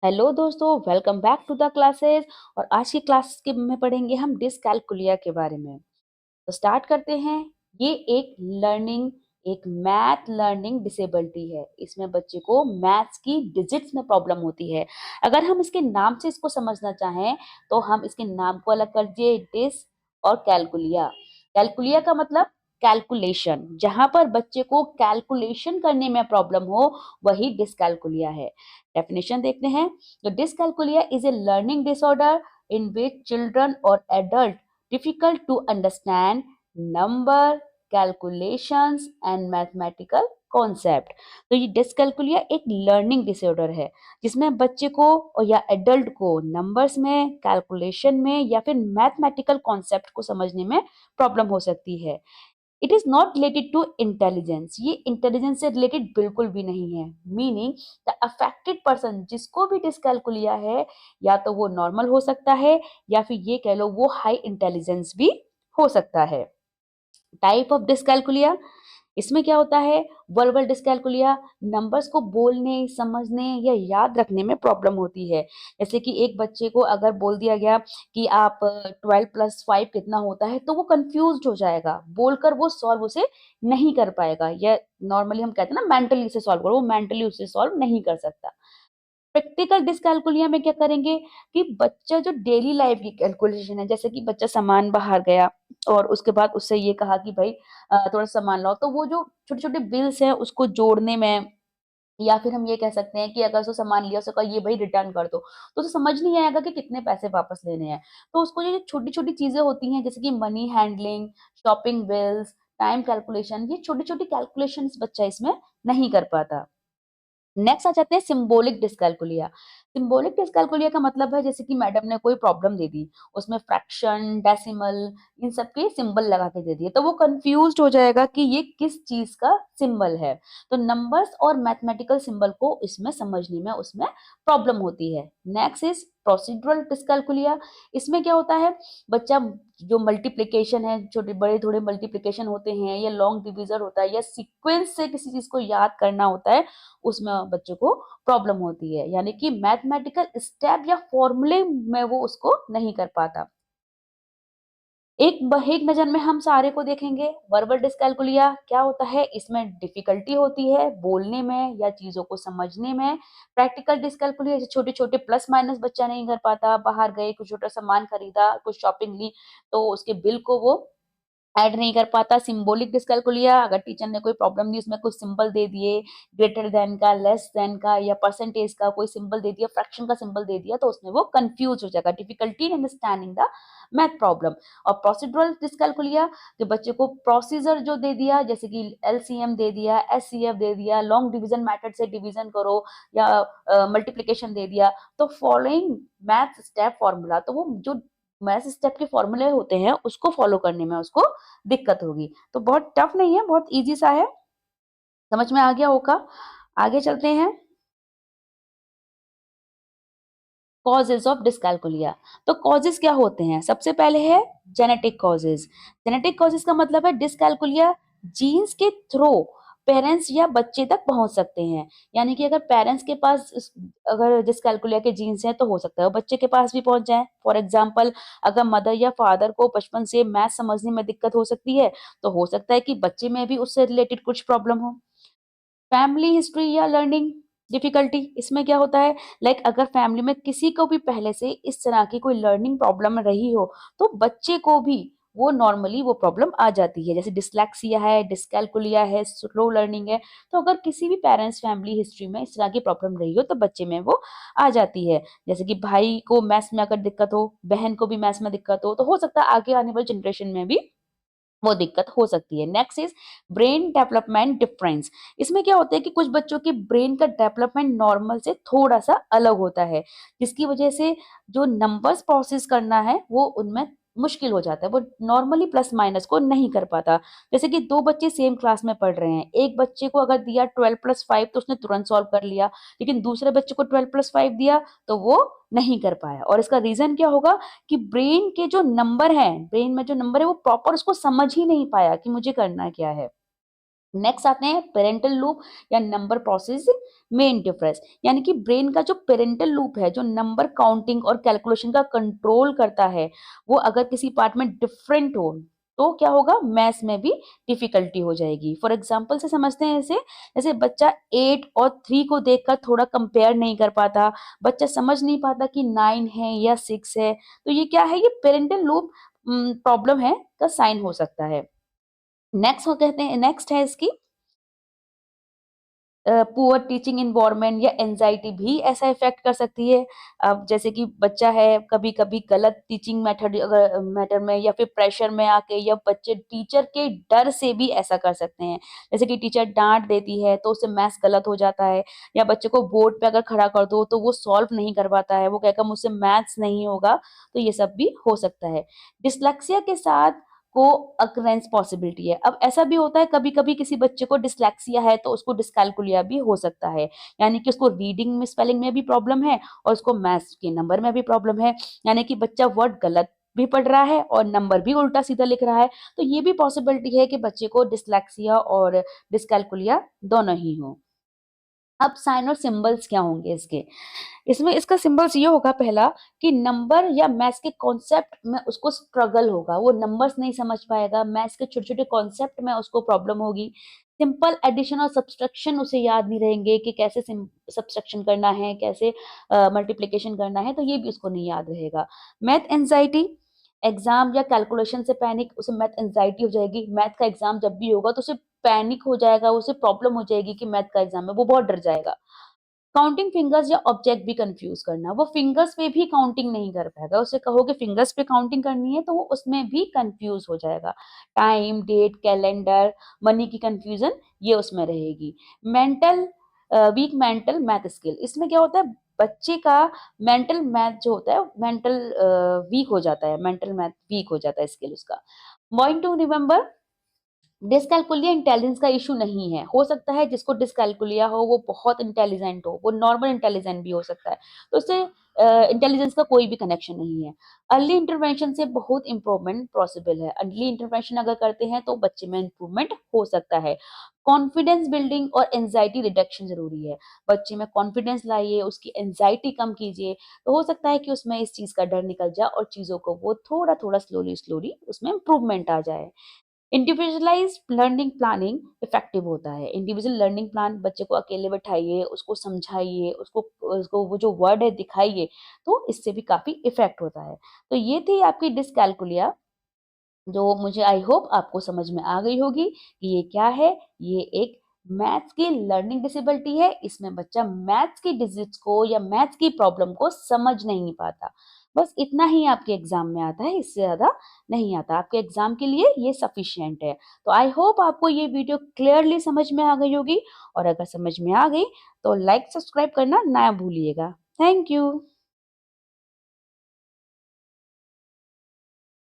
Hello दोस्तों, welcome back to the classes. और आज की क्लास के में पढ़ेंगे हम डिसकैलकुलिया के बारे में। तो स्टार्ट करते हैं। ये एक मैथ लर्निंग डिसेबिलिटी है। इसमें बच्चे को मैथ्स की डिजिट्स में प्रॉब्लम होती है। अगर हम इसके नाम से इसको समझना चाहें तो हम इसके नाम को अलग कर दिए, डिस और कैलकुलिया। कैलकुलिया का मतलब कैलकुलेशन, जहां पर बच्चे को कैलकुलेशन करने में प्रॉब्लम हो, वही डिसकैलकुलिया है। डेफिनेशन देखते हैं। तो dyscalculia is a learning disorder in which children or adult difficult to understand number, calculations and mathematical concept। तो ये डिसकैलकुलिया एक लर्निंग डिसऑर्डर है जिसमें बच्चे को और या एडल्ट को नंबर्स में, कैलकुलेशन में या फिर मैथमेटिकल कॉन्सेप्ट को समझने में प्रॉब्लम हो सकती है। It is not related to intelligence. ये इंटेलिजेंस से रिलेटेड बिल्कुल भी नहीं है। मीनिंग द अफेक्टेड पर्सन, जिसको भी डिसकैलकुलिया है, या तो वो नॉर्मल हो सकता है या फिर ये कह लो वो हाई इंटेलिजेंस भी हो सकता है। टाइप ऑफ डिसकैलकुलिया, इसमें क्या होता है? वर्बल डिसकैलकुलिया, नंबर्स को बोलने, समझने या याद रखने में प्रॉब्लम होती है। जैसे कि एक बच्चे को अगर बोल दिया गया कि आप 12+5 कितना होता है, तो वो कंफ्यूज हो जाएगा, बोलकर वो सॉल्व उसे नहीं कर पाएगा। या नॉर्मली हम कहते हैं ना मेंटली उसे सॉल्व करो, वो मेंटली उसे सॉल्व नहीं कर सकता। प्रैक्टिकल डिसकैलकुलिया में क्या करेंगे कि बच्चा जो डेली लाइफ की कैलकुलेशन है, जैसे कि बच्चा सामान बाहर गया और उसके बाद उससे ये कहा कि भाई थोड़ा सामान लाओ, तो वो जो छोटे छोटे बिल्स हैं उसको जोड़ने में, या फिर हम ये कह सकते हैं कि अगर उसको सामान लिया, उसको कहा ये भाई रिटर्न कर दो, तो उसे समझ नहीं आएगा कि कितने पैसे वापस लेने हैं। तो उसको ये छोटी छोटी चीजें होती हैं, जैसे कि money handling, shopping bills, time calculation, ये छोटी छोटी कैलकुलेशन बच्चा इसमें नहीं कर पाता। नेक्स्ट आ जाते हैं सिंबॉलिक डिस्कैल्कुलिया। सिंबॉलिक डिस्कैल्कुलिया का मतलब है, जैसे कि मैडम ने कोई प्रॉब्लम दे दी, उसमें फ्रैक्शन, डेसिमल, इन सब के सिंबल लगा के दे दिए, तो वो कंफ्यूज्ड हो जाएगा कि ये किस चीज का सिंबल है। तो नंबर्स और मैथमेटिकल सिंबल को इसमें समझने में उसमें प्रॉब्लम होती है। Next is procedural dyscalculia. इसमें क्या होता है? बच्चा जो मल्टीप्लिकेशन है, छोटे बड़े थोड़े मल्टीप्लिकेशन होते हैं, या लॉन्ग डिवीजन होता है, या सीक्वेंस से किसी चीज को याद करना होता है, उसमें बच्चों को प्रॉब्लम होती है। यानी कि मैथमेटिकल स्टेप या फॉर्मूले में वो उसको नहीं कर पाता। एक नजर में हम सारे को देखेंगे। वर्बल डिस्कैल्कुलिया क्या होता है? इसमें डिफिकल्टी होती है बोलने में या चीजों को समझने में। प्रैक्टिकल डिस्कैल्कुलिया छोटे छोटे प्लस माइनस बच्चा नहीं कर पाता, बाहर गए कुछ छोटा सामान खरीदा, कुछ शॉपिंग ली, तो उसके बिल को वो ऐड नहीं कर पाता। सिंबॉलिक डिस्कैल्कुलिया, अगर टीचर ने कोई प्रॉब्लम दी, उसमें कुछ सिंबल दे दिए, ग्रेटर देन का, लेस देन का या परसेंटेज का कोई सिंबल दे दिया, फ्रैक्शन का सिंबल दे दिया, तो उसमें वो कंफ्यूज हो जाएगा, difficulty in understanding the math problem. और प्रोसीड्यूरल डिस्कैल्कुलिया, कि बच्चे को प्रोसीजर जो दे दिया, जैसे कि एलसीएम दे दिया, एचसीएफ दे दिया, लॉन्ग डिवीजन मेथड से डिवीजन करो, या मल्टीप्लिकेशन दे दिया, तो फॉलोइंग मैथ स्टेप फॉर्मूला, तो वो जो मैथ स्टेप के फॉर्मूले होते हैं उसको फॉलो करने में उसको दिक्कत होगी। तो बहुत टफ नहीं है, बहुत इजी सा है। समझ में आ गया होगा। आगे चलते हैं। Causes of dyscalculia. तो कॉजेज क्या होते हैं? सबसे पहले है जेनेटिक कॉजेज। जेनेटिक कॉजेज का मतलब है डिस्कैल्कुलिया जीन्स के थ्रू पेरेंट्स या बच्चे तक पहुंच सकते हैं। यानी कि अगर पेरेंट्स के पास अगर डिस्कैल्कुलिया के जीन्स हैं, तो हो सकता है वो बच्चे के पास भी पहुंच जाए। फॉर एग्जाम्पल, अगर मदर या फादर को बचपन से मैथ समझने में दिक्कत हो सकती है, तो हो सकता है कि बच्चे में भी उससे रिलेटेड कुछ प्रॉब्लम हो। फैमिली हिस्ट्री या लर्निंग डिफिकल्टी, इसमें क्या होता है? लाइक अगर फैमिली में किसी को भी पहले से इस तरह की कोई लर्निंग प्रॉब्लम रही हो, तो बच्चे को भी वो नॉर्मली वो प्रॉब्लम आ जाती है। जैसे डिसलेक्सिया है, डिस्कैल्कुलिया है, स्लो लर्निंग है। तो अगर किसी भी पेरेंट्स फैमिली हिस्ट्री में इस तरह की प्रॉब्लम रही हो, तो बच्चे में वो आ जाती है। जैसे कि भाई को मैथ्स में अगर दिक्कत हो, बहन को भी मैथ्स में दिक्कत हो, तो हो सकता है आगे आने वाली जनरेशन में भी वो दिक्कत हो सकती है। Next is brain development difference. इसमें क्या होता है कि कुछ बच्चों के ब्रेन का डेवलपमेंट नॉर्मल से थोड़ा सा अलग होता है, जिसकी वजह से जो नंबर्स प्रोसेस करना है वो उनमें मुश्किल हो जाता है, वो नॉर्मली प्लस माइनस को नहीं कर पाता। जैसे कि दो बच्चे सेम क्लास में पढ़ रहे हैं, एक बच्चे को अगर दिया 12+5 तो उसने तुरंत सॉल्व कर लिया, लेकिन दूसरे बच्चे को 12+5 दिया तो वो नहीं कर पाया। और इसका रीजन क्या होगा? कि ब्रेन के जो नंबर हैं, ब्रेन में जो नंबर है वो प्रॉपर उसको समझ ही नहीं पाया कि मुझे करना क्या है। नेक्स्ट आते हैं पेरेंटल लूप या नंबर प्रोसेस में इंटरफेरेंस, यानी कि ब्रेन का जो पेरेंटल लूप है, जो नंबर काउंटिंग और कैलकुलेशन का कंट्रोल करता है, वो अगर किसी पार्ट में डिफरेंट हो तो क्या होगा, मैथ्स में भी डिफिकल्टी हो जाएगी। फॉर एग्जांपल से समझते हैं इसे, जैसे बच्चा 8 और 3 को देखकर थोड़ा कंपेयर नहीं कर पाता, बच्चा समझ नहीं पाता कि 9 है या 6 है, तो ये क्या है, ये पेरेंटल लूप प्रॉब्लम है का साइन हो सकता है। नेक्स्ट वो कहते हैं, नेक्स्ट है इसकी पुअर टीचिंग एनवायरनमेंट या एंजाइटी भी ऐसा इफेक्ट कर सकती है। अब जैसे कि बच्चा है कभी-कभी गलत टीचिंग मेथड अगर मैटर में या फिर प्रेशर में आके, या बच्चे टीचर के डर से भी ऐसा कर सकते हैं। जैसे कि टीचर डाँट देती है तो उससे मैथ्स गलत हो जाता है, या बच्चे को बोर्ड पे अगर खड़ा कर दो तो वो सॉल्व नहीं कर पाता है, वो कहेगा मुझसे मैथ्स नहीं होगा, तो ये सब भी हो सकता है। डिस्लेक्सिया के साथ को अक्रेंस पॉसिबिलिटी है। अब ऐसा भी होता है कभी-कभी किसी बच्चे को डिस्लेक्सिया है तो उसको डिस्कैल्कुलिया भी हो सकता है। यानी कि उसको रीडिंग में, स्पेलिंग में भी प्रॉब्लम है और उसको मैथ्स के नंबर में भी प्रॉब्लम है। यानी कि बच्चा वर्ड गलत भी पढ़ रहा है और नंबर भी उल्टा-सीधा लिख रहा है। तो ये भी पॉसिबिलिटी है कि बच्चे को डिस्लेक्सिया और डिस्कैल्कुलिया दोनों ही हो। अब साइन और सिंबल्स क्या होंगे इसके? इसमें इसका सिंबल्स ये होगा पहला, कि नंबर या मैथ्स के कॉन्सेप्ट में उसको स्ट्रगल होगा, वो नंबर्स नहीं समझ पाएगा, मैथ्स के छोटे-छोटे कॉन्सेप्ट में उसको प्रॉब्लम होगी। सिंपल एडिशन और सब्सट्रैक्शन उसे याद नहीं रहेंगे कि कैसे सब्सट्रैक्शन करना है, कैसे मल्टीप्लिकेशन करना है, तो ये भी उसको नहीं याद रहेगा। मैथ एंग्जायटी, एग्ज़ाम या कैलकुलेशन से पैनिक, उसे मैथ एंग्जायटी हो जाएगी, मैथ का एग्ज़ाम जब भी होगा तो उसे पैनिक हो जाएगा, उसे प्रॉब्लम हो जाएगी कि मैथ का एग्ज़ाम है, वो बहुत डर जाएगा। काउंटिंग फिंगर्स या ऑब्जेक्ट भी कंफ्यूज करना, वो फिंगर्स पे भी काउंटिंग नहीं कर पाएगा, उसे कहोगे फिंगर्स पे काउंटिंग करनी है तो वो उसमें भी कंफ्यूज हो जाएगा। टाइम, डेट, कैलेंडर, मनी की कंफ्यूजन ये उसमें रहेगी। Mental weak mental math skill, इसमें क्या होता है, बच्चे का मेंटल मैथ जो होता है, मेंटल वीक हो जाता है, मेंटल मैथ वीक हो जाता है स्किल उसका। Point two remember, dyscalculia intelligence का इश्यू नहीं है। हो सकता है जिसको डिस्कैल्कुलिया हो वो बहुत इंटेलिजेंट हो, वो नॉर्मल इंटेलिजेंट भी हो सकता है। तो उससे इंटेलिजेंस का कोई भी कनेक्शन नहीं है। अर्ली इंटरवेंशन से बहुत इम्प्रूवमेंट पॉसिबल है। अर्ली इंटरवेंशन अगर करते हैं तो बच्चे में इम्प्रूवमेंट हो सकता है। कॉन्फिडेंस बिल्डिंग और एंग्जायटी रिडक्शन ज़रूरी है। बच्चे में कॉन्फिडेंस लाइए, उसकी एंग्जायटी कम कीजिए, तो हो सकता है कि उसमें इस चीज़ का डर निकल जाए और चीज़ों को वो थोड़ा-थोड़ा, स्लोली-स्लोली उसमें इम्प्रूवमेंट आ जाए। इंडिविजुअलाइज्ड लर्निंग प्लानिंग इफेक्टिव होता है। इंडिविजुअल लर्निंग प्लान, बच्चे को अकेले बैठाइए, उसको समझाइए, उसको उसको वो जो वर्ड है दिखाइए, तो इससे भी काफ़ी इफ़ेक्ट होता है। तो ये थी आपकी डिस्कैल्कुलिया, जो मुझे आई होप आपको समझ में आ गई होगी कि ये क्या है। ये एक मैथ्स की लर्निंग डिसेबिलिटी है। इसमें बच्चा मैथ्स की डिजिट्स को या मैथ्स की प्रॉब्लम को समझ नहीं पाता। बस इतना ही आपके एग्ज़ाम में आता है, इससे ज़्यादा नहीं आता। आपके एग्ज़ाम के लिए ये सफिशिएंट है। तो आई होप आपको ये वीडियो क्लियरली समझ में आ गई होगी, और अगर समझ में आ गई तो लाइक, सब्सक्राइब करना ना भूलिएगा। Thank you.